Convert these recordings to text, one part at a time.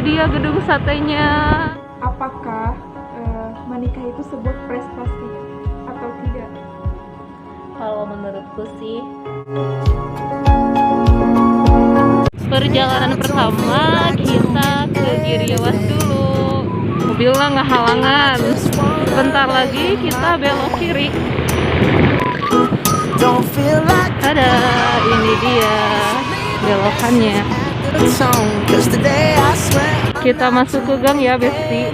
dia gedung satenya. Apakah menikah itu sebuah prestasi atau tidak? Kalau menurutku sih, perjalanan pertama kita ke Giriawas dulu. Mobilnya nggak halangan. Bentar lagi kita belok kiri. Ada, ini dia belokannya. Kita masuk ke gang ya, Besti.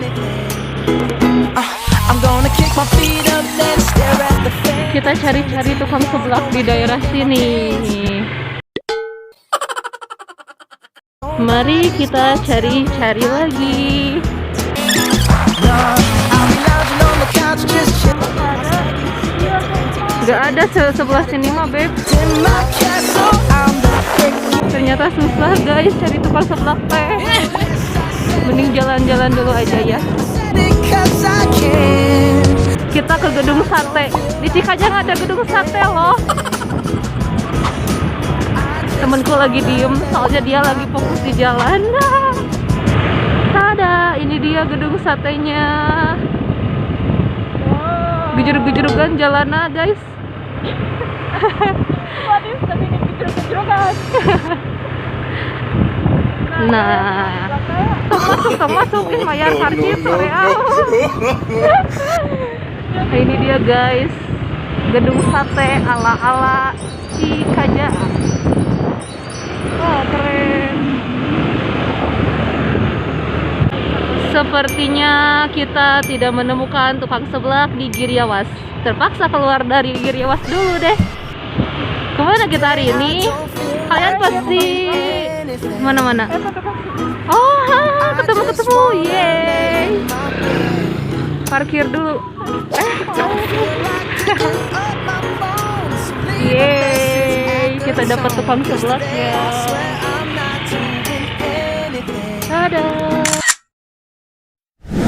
Kita cari-cari tukang seblak di daerah sini. Mari kita cari-cari lagi. Gak ada sebelah sini mah, Beb. Ternyata susah guys cari tukang seblak teh. Mending jalan-jalan dulu aja ya. Kita ke gedung sate. Di Cikajang ada gedung sate loh. Temenku lagi diem, soalnya dia lagi fokus di jalan. Tada, ini dia gedung satenya. Gejruk-gejrukan jalanan guys. Waduh, tapi ini gejruk-gejrukan. Nah, masukin bayar parkir real. Nah, ini dia guys, gedung sate ala-ala Cikajang. Wah, keren. Sepertinya kita tidak menemukan tukang seblak di Giriawas. Terpaksa keluar dari Giriawas dulu deh. Kemana kita hari ini? Kalian pasti mana-mana? Oh, ketemu-ketemu, yeay. Parkir dulu. Yeay, kita dapat tukang seblaknya. Ada.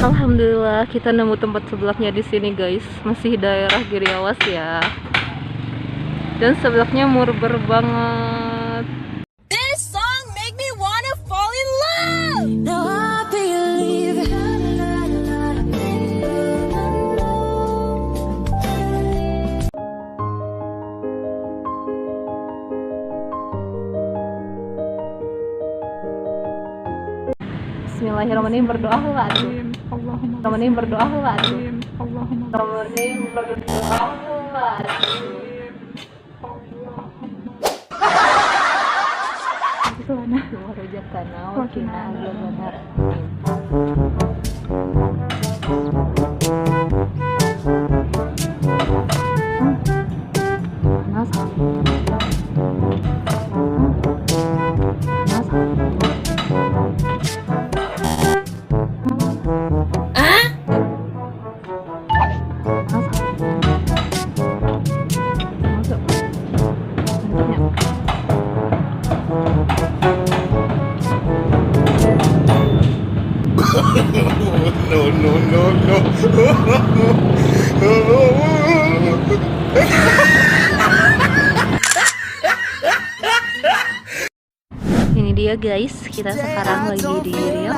Alhamdulillah kita nemu tempat seblaknya di sini guys. Masih daerah Giriawas ya. Dan seblaknya murber banget. This song make me wanna fall in love. No, I believe. Bismillahirrahmanirrahim, berdoa lah. Allahumma Temenin berdoa lah. Allahumma Temenin berdoa lah. itu mana? Warujatana wa qina adzabannar. No. Ini dia guys, kita sekarang lagi di Riau.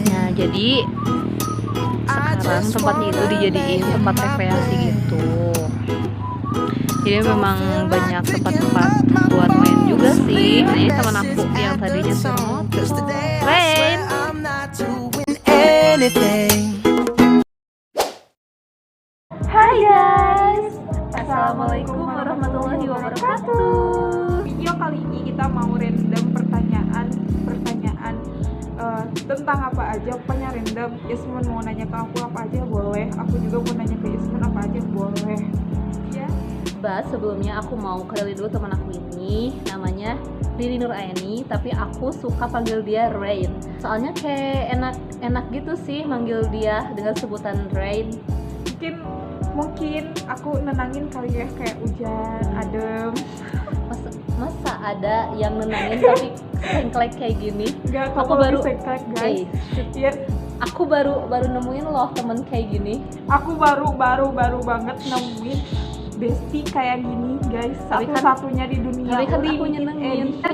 Nah, jadi sekarang tempatnya itu dijadiin tempat rekreasi gitu. Jadi memang banyak tempat-tempat buat main juga sih. Ini teman aku yang tadinya suruh main. Hai guys, assalamualaikum warahmatullahi wabarakatuh. Video kali ini kita mau random pertanyaan tentang apa aja, pokoknya random. Yasmin mau nanya ke aku apa aja boleh, aku juga mau nanya ke Yasmin apa aja boleh ya. Sebelumnya aku mau kenalin dulu teman aku ini, namanya Riri Nuraini, tapi aku suka panggil dia Rain. Soalnya kayak enak gitu sih manggil dia dengan sebutan Rain. Mungkin aku nenangin kali ya, kayak hujan adem. Masa ada yang nenangin tapi sengklek kayak gini? Enggak, aku baru sengklek guys. Ya, aku baru nemuin loh temen kayak gini. aku baru banget nemuin bestie kayak gini guys, Tapi kan- satu-satunya di dunia. tapi kan aku Limited nyenengin. edition.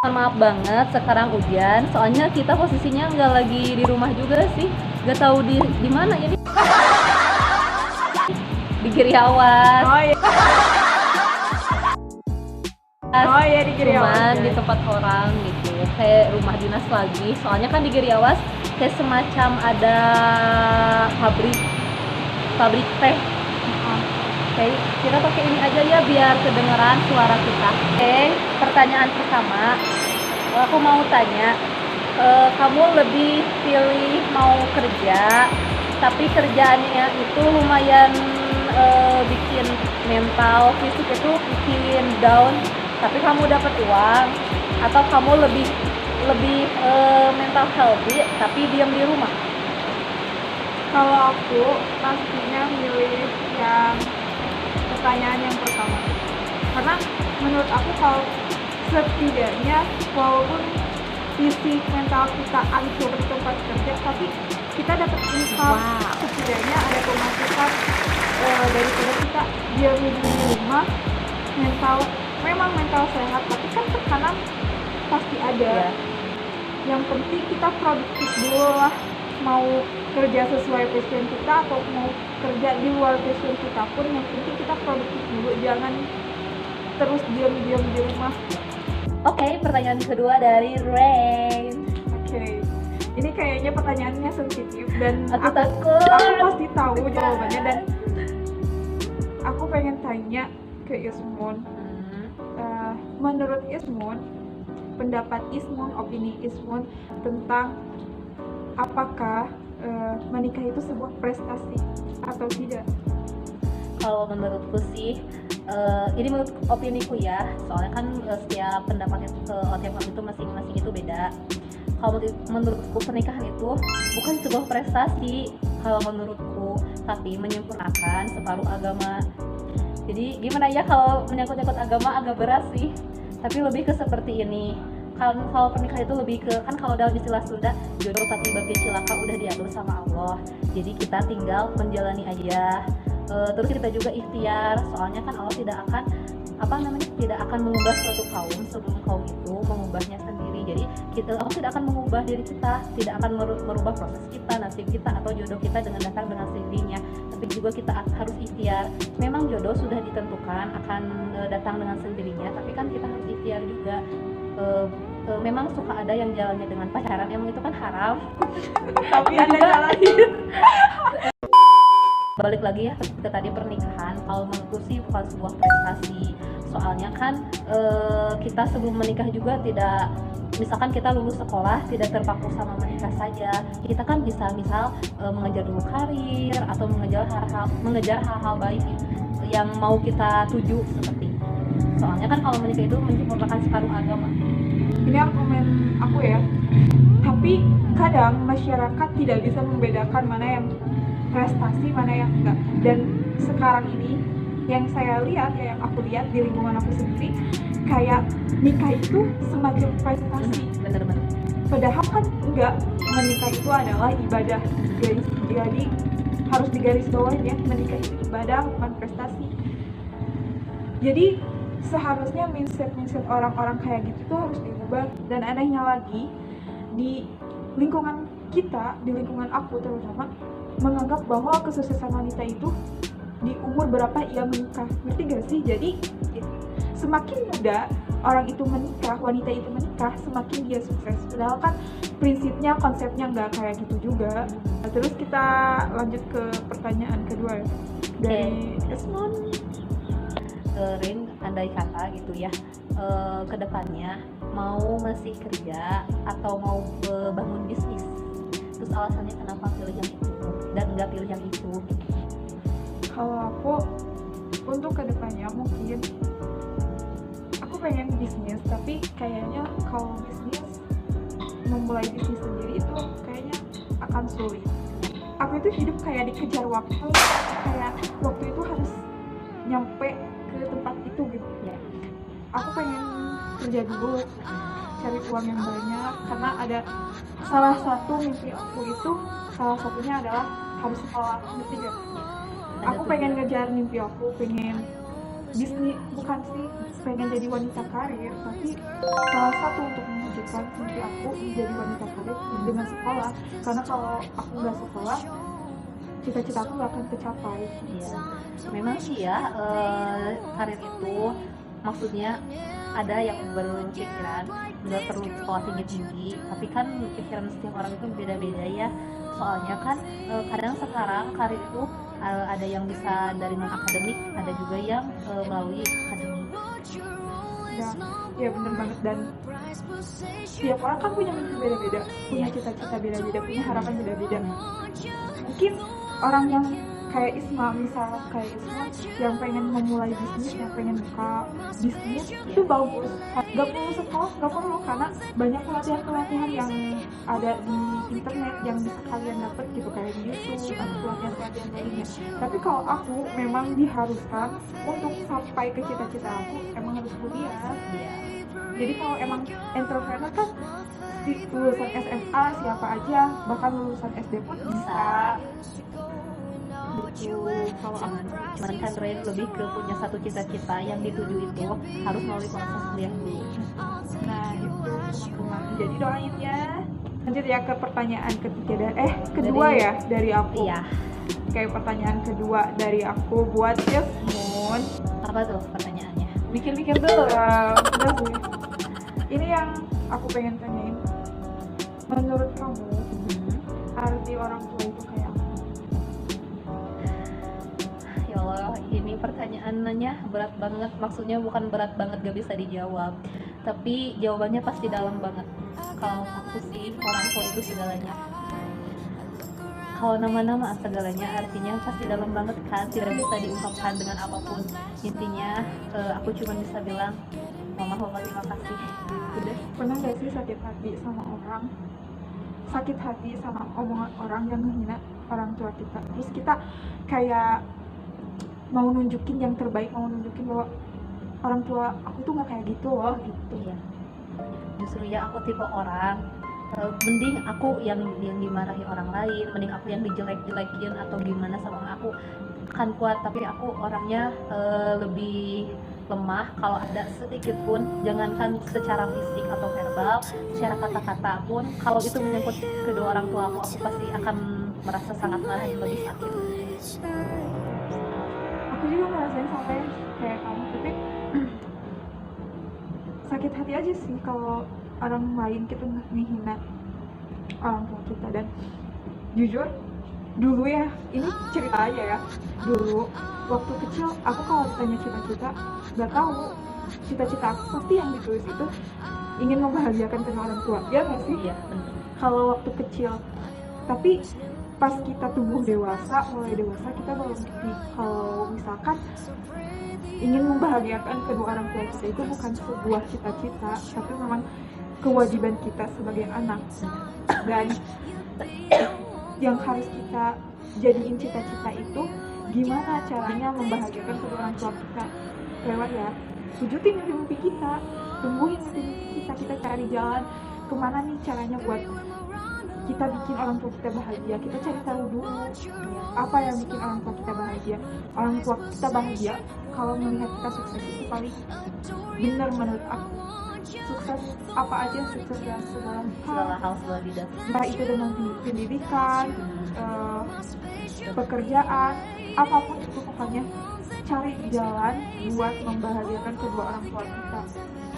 Maaf banget sekarang hujan, soalnya kita posisinya nggak lagi di rumah juga sih, nggak tahu di mana ini. Di Giriawas. Oh iya. Oh iya di Giriawas. Cuman di guys. tempat orang gitu, kayak rumah dinas lagi. Soalnya kan di Giriawas kayak semacam ada pabrik teh. Oke, kita pakai ini aja ya biar kedengeran suara kita. Oke, pertanyaan pertama, aku mau tanya, kamu lebih pilih mau kerja, tapi kerjaannya itu lumayan bikin mental, fisik itu bikin down, tapi kamu dapat uang, atau kamu lebih mental healthy tapi diam di rumah? Kalau aku pastinya milih yang pertanyaan yang pertama, karena menurut aku kalau setidaknya walaupun fisik mental kita hancur di tempat kerja, tapi kita dapat income. Wow. Setidaknya ada pemasukan daripada kita diam di rumah. Memang mental sehat, tapi kan tekanan pasti ada. Iya. Yang penting kita produktif dulu lah, mau kerja sesuai passion kita atau mau kerja di luar passion kita pun, yang penting kita produktif dulu, jangan terus diam-diam di rumah. Oke, pertanyaan kedua dari Rain. Oke. Ini kayaknya pertanyaannya sensitif dan Aku takut. aku pasti tahu jawabannya, dan aku pengen tanya ke Ismun. Menurut Ismun, pendapat Ismun, opini Ismun tentang apakah menikah itu sebuah prestasi atau tidak? Kalau menurutku sih, ini menurut opiniku ya, soalnya kan setiap pendapat itu, setiap orang itu masing-masing itu beda. Kalau menurutku pernikahan itu bukan sebuah prestasi kalau menurutku, tapi menyempurnakan separuh agama. Jadi gimana ya, kalau menyangkut-nyangkut agama agak berat sih, tapi lebih ke seperti ini. Kalau pernikahan itu lebih ke, kan kalau dalam istilah Sunda, jodoh tapi bagi cilaka udah diatur sama Allah. Jadi kita tinggal menjalani aja. Terus kita juga ikhtiar, soalnya kan Allah tidak akan mengubah suatu kaum sebelum kaum itu mengubahnya sendiri. Jadi Allah tidak akan mengubah diri kita, tidak akan merubah proses kita, nasib kita atau jodoh kita dengan datang dengan sendirinya. Tapi juga kita harus ikhtiar. Memang jodoh sudah ditentukan akan datang dengan sendirinya, tapi kan kita harus ikhtiar juga. Memang suka ada yang jalannya dengan pacaran, emang itu kan haram. Tapi ada jalan. Balik lagi ya ke tadi pernikahan, kalau menurutku sih bukan sebuah prestasi. Soalnya kan kita sebelum menikah juga tidak, misalkan kita lulus sekolah tidak terpaku sama menikah saja. Kita kan bisa mengejar dulu karir atau mengejar hal-hal baik yang mau kita tuju seperti itu. Soalnya kan kalau menikah itu menyempurnakan separuh agama. Ini argumen aku ya. Tapi kadang masyarakat tidak bisa membedakan mana yang prestasi, mana yang enggak. Dan sekarang ini yang saya lihat, ya yang aku lihat di lingkungan aku sendiri, kayak nikah itu semacam prestasi. Bener-bener. Padahal kan enggak, menikah itu adalah ibadah, guys. Jadi harus digarisbawahi ya, menikah itu ibadah bukan prestasi. Jadi seharusnya mindset orang-orang kayak gitu tuh harus diubah. Dan anehnya lagi, di lingkungan kita, di lingkungan aku terutama, menganggap bahwa kesuksesan wanita itu di umur berapa ia menikah. Ngerti gak sih? Jadi semakin muda orang itu menikah, wanita itu menikah, semakin dia sukses. Padahal kan prinsipnya, konsepnya nggak kayak gitu juga. Nah, terus kita lanjut ke pertanyaan kedua ya, dari Esmon. Rin, andai kata gitu ya, kedepannya mau masih kerja atau mau bangun bisnis, terus alasannya kenapa pilih yang itu dan nggak pilih yang itu? Kalau aku untuk kedepannya mungkin aku pengen bisnis, tapi kayaknya kalau bisnis, memulai bisnis sendiri itu kayaknya akan sulit. Aku itu hidup kayak dikejar waktu, kayak waktu itu harus nyampe ke tempat itu gitu ya. Aku pengen kerja dulu, cari uang yang banyak, karena ada salah satu mimpi aku itu, salah satunya adalah harus sekolah, ngerti gak? Aku pengen ngejar mimpi aku, pengen bisnis, bukan sih pengen jadi wanita karir, tapi salah satu untuk mewujudkan mimpi aku menjadi wanita karir dengan sekolah. Karena kalau aku nggak sekolah, cita-cita aku nggak akan tercapai. Iya, memang sih ya, karir itu maksudnya ada yang berpikiran nggak perlu sekolah tinggi-tinggi, tapi kan pikiran setiap orang itu beda-beda ya. Soalnya kan kadang sekarang karir itu ada yang bisa dari non akademik, ada juga yang melalui akademik. Ya bener banget, dan setiap orang kan punya mimpi beda-beda, punya cita-cita beda-beda, punya harapan beda-beda. Mungkin orang yang kayak Isma, misal kayak Isma yang pengen memulai bisnis, yang pengen buka bisnis, itu bagus, gak perlu sekolah, gak perlu, karena banyak pelatihan-pelatihan yang ada di internet yang bisa kalian dapat gitu, kayak di YouTube atau pelatihan-pelatihan lainnya. Tapi kalau aku memang diharuskan untuk sampai ke cita-cita aku emang harus kuliah. Jadi kalau emang entrepreneur kan lulusan SMA siapa aja, bahkan lulusan SD pun bisa. Kalau cuman kan Ren lebih ke punya satu cita-cita yang dituju itu harus melalui proses kuliah dulu. Nah itu teman-teman, jadi doain ya. Lanjut ya ke pertanyaan kedua ya dari aku. Iya. Kayak pertanyaan kedua dari aku buat Yasmun. Apa tuh pertanyaannya? Mikir-mikir dulu lah. Udah sih. Ini yang aku pengen tanyain. Menurut kamu arti orang tua itu kayak apa? Ya Allah, ini pertanyaannya berat banget. Maksudnya bukan berat banget gak bisa dijawab, tapi jawabannya pasti dalam banget. Kalau aku sih, orang tua itu segalanya. Kalau nama-nama segalanya artinya pasti dalam banget kan, tidak bisa diungkapkan dengan apapun. Intinya aku cuma bisa bilang mama terima kasih. Udah. Pernah gak sih sakit hati sama orang? Sakit hati sama omongan orang yang menghina orang tua kita, terus kita kayak mau nunjukin yang terbaik, mau nunjukin bahwa orang tua aku tuh gak kayak gitu loh gitu. Iya. Justru ya aku tipe orang mending aku yang dimarahi orang lain, mending aku yang dijelek-jelekin atau gimana sama aku kan kuat, tapi aku orangnya lebih lemah kalau ada sedikit pun, jangankan secara fisik atau verbal, secara kata-kata pun, kalau itu menyangkut kedua orang tua aku pasti akan merasa sangat marah dan lebih sakit. Aku juga ngerasain sampai kayak kamu, tapi sakit hati aja sih kalau orang lain kita menghina orang tua kita. Dan jujur dulu ya, ini cerita aja ya, dulu waktu kecil aku kalau ditanya cita-cita gak tahu. Cita-cita aku pasti yang ditulis itu ingin membahagiakan kedua orang tua, ya gak sih? Iya, benar. Kalau waktu kecil, tapi pas kita tumbuh dewasa, mulai dewasa, kita baru ngerti kalau misalkan ingin membahagiakan kedua orang tua kita itu bukan sebuah cita-cita, tapi memang kewajiban kita sebagai anak. Dan yang harus kita jadiin cita-cita itu gimana caranya membahagiakan kedua orang tua kita, lewat ya wujudin mimpi kita, tumbuhin mimpi kita cari jalan kemana nih caranya buat kita bikin orang tua kita bahagia. Kita cari tahu dulu apa yang bikin orang tua kita bahagia. Orang tua kita bahagia kalau melihat kita sukses, itu paling benar menurut aku. Sukses apa aja, sukses dalam segala hal, segala bidang, entah itu dengan pendidikan, pekerjaan, apapun itu, pokoknya cari jalan buat membahagiakan kedua orang tua kita.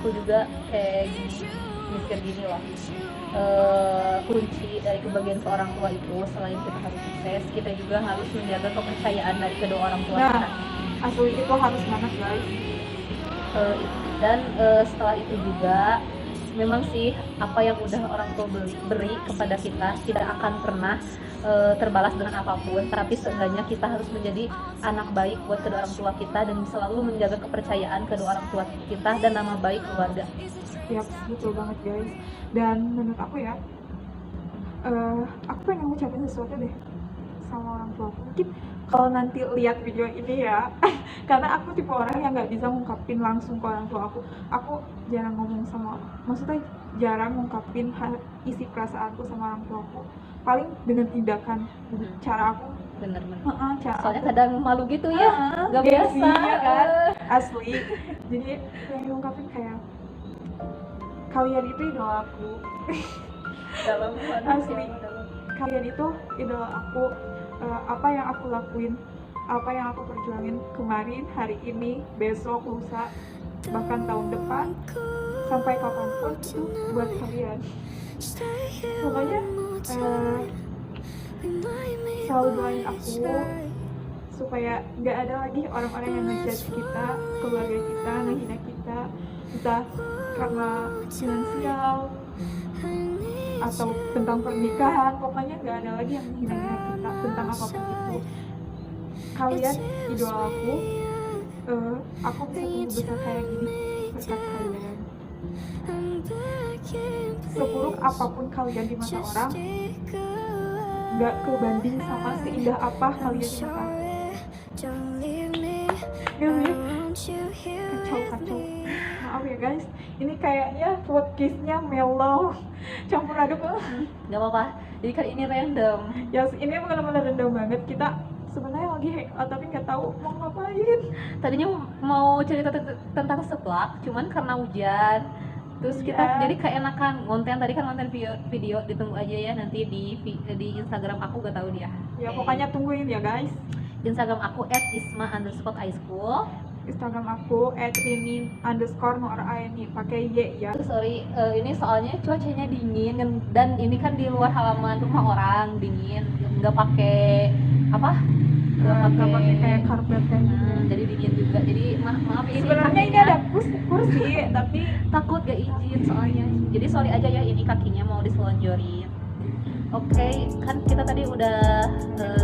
Aku juga kayak mikir gini loh, kunci dari kebahagiaan seorang tua itu selain kita harus sukses, kita juga harus menjaga kepercayaan dari kedua orang tua kita. Asli itu harus banget guys. Dan setelah itu juga memang sih apa yang udah orang tua beri kepada kita tidak akan pernah terbalas dengan apapun, tapi seenggaknya kita harus menjadi anak baik buat kedua orang tua kita dan selalu menjaga kepercayaan kedua orang tua kita dan nama baik keluarga. Yap, betul banget guys. Dan menurut aku ya, aku pengen ngucapin sesuatu deh sama orang tua aku. Mungkin kalau nanti lihat video ini ya, karena aku tipe orang yang nggak bisa ngungkapin langsung ke orang tua aku. Aku jarang ngomong sama, maksudnya jarang ngungkapin isi perasaanku sama orang tuaku, paling dengan tindakan. Cara aku Bener-bener. cara Soalnya aku kadang malu gitu ya, nggak gengsi, biasa ya kan? Asli. Jadi yang ngungkapin kayak kalian itu idola aku. dalam Asli. Kalian itu idola aku. Apa yang aku lakuin, apa yang aku perjuangin kemarin, hari ini, besok, lusa, bahkan tahun depan, sampai kapanpun itu buat kalian. Pokoknya selalu doain aku supaya nggak ada lagi orang-orang yang ngejudge kita, keluarga kita, ngehina kita, entah karena finansial atau tentang pernikahan. Pokoknya nggak ada lagi yang menghina kita tentang apapun itu. Kalian idola aku bisa tumbuh besar kayak gini berkat kalian. Seburuk apapun kalian di mata orang, nggak kebanding sama seindah apa kalian di mata aku. Kacau. Maaf ya guys, ini kayaknya podcastnya mellow, campur aduk. nggak apa-apa, jadi kan ini random. Ya ini benar-benar random banget. Kita sebenarnya lagi hangout tapi nggak tahu mau ngapain. Tadinya mau cerita tentang seblak, cuman karena hujan, terus kita jadi keenakan konten. Tadi kan konten video ditunggu aja ya nanti di Instagram aku, gak tahu dia. Ya pokoknya tungguin ya guys. Instagram aku @isma_highschool. Instagram aku @rini_noraini pakai Y ya. Sorry, ini soalnya cuacanya dingin dan ini kan di luar halaman rumah orang, dingin, nggak pakai apa? Nggak pakai kayak karpet kayak gitu. Jadi dingin juga. Jadi maaf ini Sebenarnya ini ada kursi tapi takut gak izin soalnya. Jadi sorry aja ya, ini kakinya mau diselonjorin. Oke, kan kita tadi udah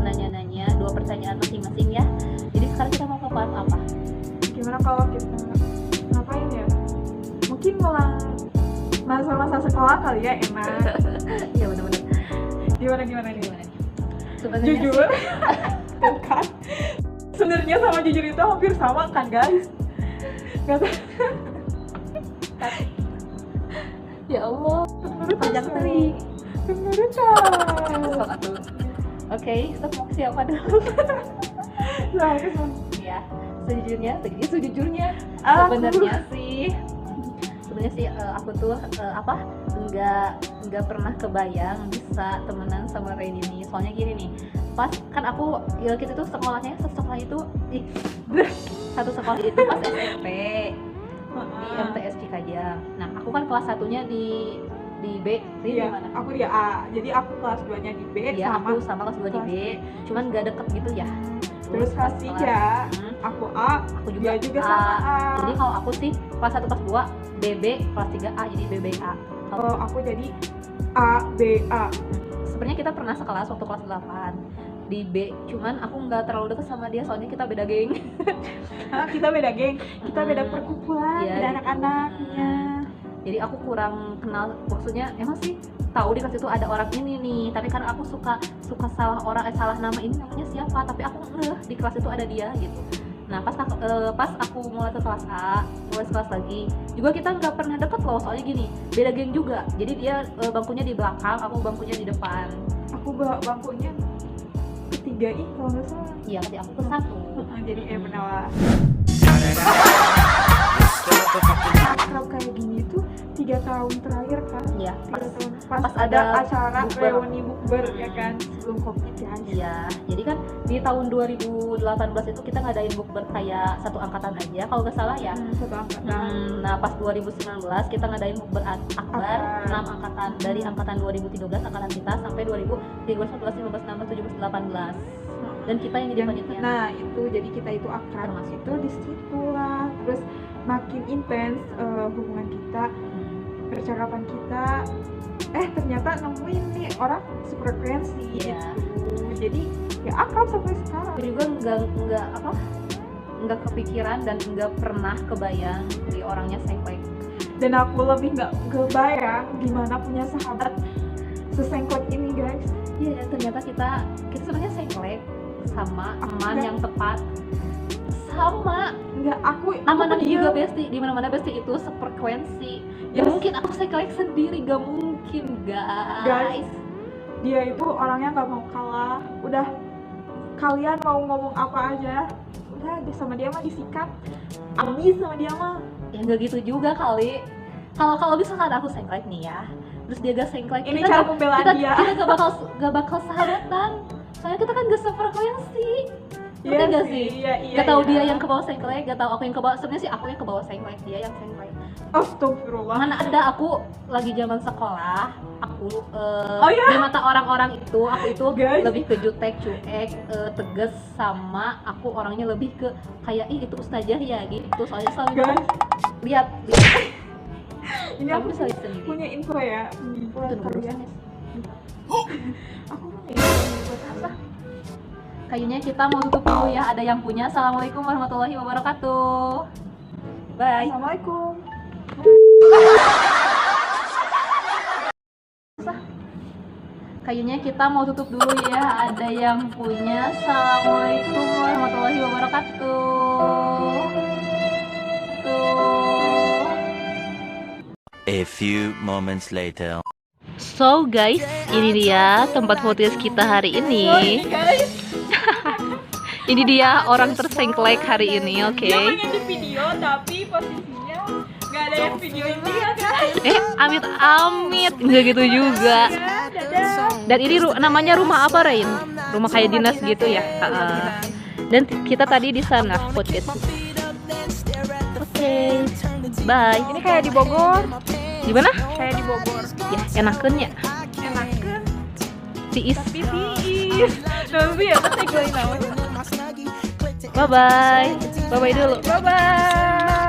nanya-nanya 2 pertanyaan masing-masing ya. Jadi sekarang kita mau ke part apa? gimana kalau kita ngapain ya? Mungkin ngulang masa-masa sekolah kali ya, enak. Ya benar-benar. Gimana nih? Sebenarnya Jujur, tuh kan. Sebenarnya sama jujur itu hampir sama kan guys? Gak tahu. Ya Allah, panjang teri. Oke, kita mau siapa dulu? Ya, sejujurnya sebenarnya sih aku tuh nggak pernah kebayang bisa temenan sama Rain ini. Soalnya gini nih, pas kan aku kita tuh satu sekolah itu pas SMP di MTS Cikajang. Nah, aku kan kelas 1-nya di B, iya, mana? aku di A, jadi aku kelas 2-nya di B, Iya, aku sama kelas 2 di B, cuman gak deket gitu ya. Terus kelas 3, aku A, aku juga dia juga sama A. Jadi kalau aku sih kelas 1 kelas 2 BB, kelas 3 A, jadi BBA. Kalau aku jadi A, B, A. Sebenarnya kita pernah sekelas waktu kelas 8 di B, cuman aku nggak terlalu deket sama dia soalnya kita beda geng. Kita beda geng, kita beda perkumpulan, Iya, beda gitu. anak-anaknya. Jadi aku kurang kenal, maksudnya emang sih tahu di kelas itu ada orang ini nih, tapi kan aku suka salah nama ini namanya siapa, tapi aku di kelas itu ada dia gitu. Nah pas aku mulai ke kelas A, mulai kelas lagi juga kita nggak pernah deket loh, soalnya gini, beda geng juga. Jadi dia bangkunya di belakang, aku bangkunya di depan. Aku bangkunya ketiga kalau nggak salah. Iya, nanti aku ke 1. Jadi benar. Akrab kayak gini tuh 3 tahun terakhir kan? Iya, 3 tahun pas pas ada ada acara bukber. reuni bukber ya kan, sebelum covid ya. Iya, jadi kan di tahun 2018 itu kita ngadain bukber kayak satu angkatan aja kalau nggak salah ya. Satu angkatan. Nah pas 2019 kita ngadain bukber akbar 6 angkatan, dari angkatan 2013 angkatan kita sampai 2013, 14, 15, 16, 17, 18 dan kita yang jadi panitia. Nah itu jadi kita itu akrab Termasuk. itu di situ lah. Terus makin intens hubungan kita, percakapan kita. Ternyata nemuin nih orang sefrekuensi Iya. gitu. Jadi ya akrab sampai sekarang. Aku juga nggak kepikiran dan nggak pernah kebayang di orangnya sengklek. Dan aku lebih nggak kebayang gimana punya sahabat sesengklek ini guys. Iya, ternyata kita sebenarnya sengklek sama aman yang tepat, sama Nggak, aku aman pendiam. juga bestie, di mana-mana bestie itu sefrekuensi. Ya mungkin aku sekelek sendiri, gak mungkin guys. Dia itu orangnya nggak mau kalah. Udah, kalian mau ngomong apa aja, udah sama dia mah disikat. Abis sama dia mah. Ya nggak gitu juga kali. Kalau misalkan aku sengklek nih ya, terus dia gak sengklek, Ini cara pembelaan dia. kita gak bakal sahabatan. Soalnya kita kan gak sefrekuensi. Iya Ngerti gak sih, sih? iya, Gak tau iya. dia yang ke bawah sengklek, gak tau aku yang ke bawah. Sebenarnya sih aku yang ke bawah sengklek, dia yang sengklek. Astagfirullah. Mana ada aku lagi zaman sekolah, aku Oh, iya? di mata orang-orang itu, aku itu Guys. lebih ke jutek, cuek, tegas, sama aku orangnya lebih ke kayak ih itu ustazah ya gitu. Soalnya selalu Guys, lihat ini kamu aku bisa lihat sendiri. punya info ya, buat Tunggu dulu, kalian. Sanes. Aku punya info buat apa? Kayaknya kita mau tutup dulu ya. Ada yang punya. Assalamualaikum warahmatullahi wabarakatuh. Bye. Assalamualaikum. Kayaknya kita mau tutup dulu ya. Ada yang punya. Assalamualaikum warahmatullahi wabarakatuh. Tuh. A few moments later. So guys, ini dia tempat podcast kita hari ini. Guys, Ini dia orang tersengklek hari ini, oke? dia pengen di video tapi posisinya nggak ada yang videoin dia, guys. Amit-amit, nggak gitu juga. Ya, dadah. Dan ini namanya rumah apa, Rain? Rumah kayak dinas gitu ya? Dan kita tadi di sana podcast. Oke, bye. Ini kayak di Bogor. Di mana? Kayak di Bogor. Ya, enakeun ya. Enakan. Tiis. Tapi tiis. Tapi ya, tapi gue namanya. Bye bye. Bye bye dulu. Bye bye.